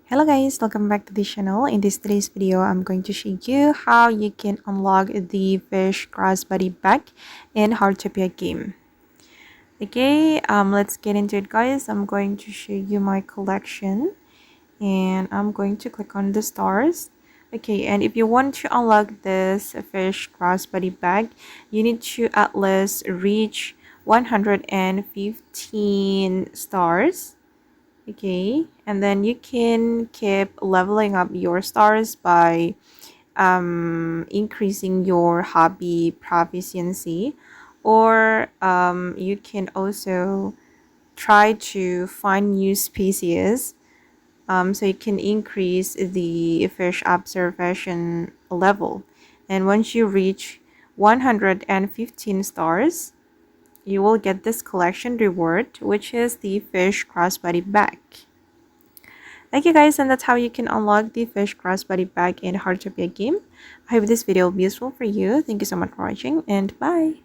Hello guys, welcome back to the channel. In today's video, I'm going to show you how you can unlock the fish crossbody bag in Heartopia game. Okay, let's get into it guys. I'm going to show you my collection and I'm going to click on the stars. Okay, and if you want to unlock this fish crossbody bag, you need to at least reach 115 stars. Okay, and then you can keep leveling up your stars by increasing your hobby proficiency, or you can also try to find new species, so you can increase the fish observation level. And once you reach 115 stars, you will get this collection reward, which is the fish crossbody bag. Thank you guys, and that's how you can unlock the fish crossbody bag in Heartopia game. I hope this video will be useful for you. Thank you so much for watching, and bye.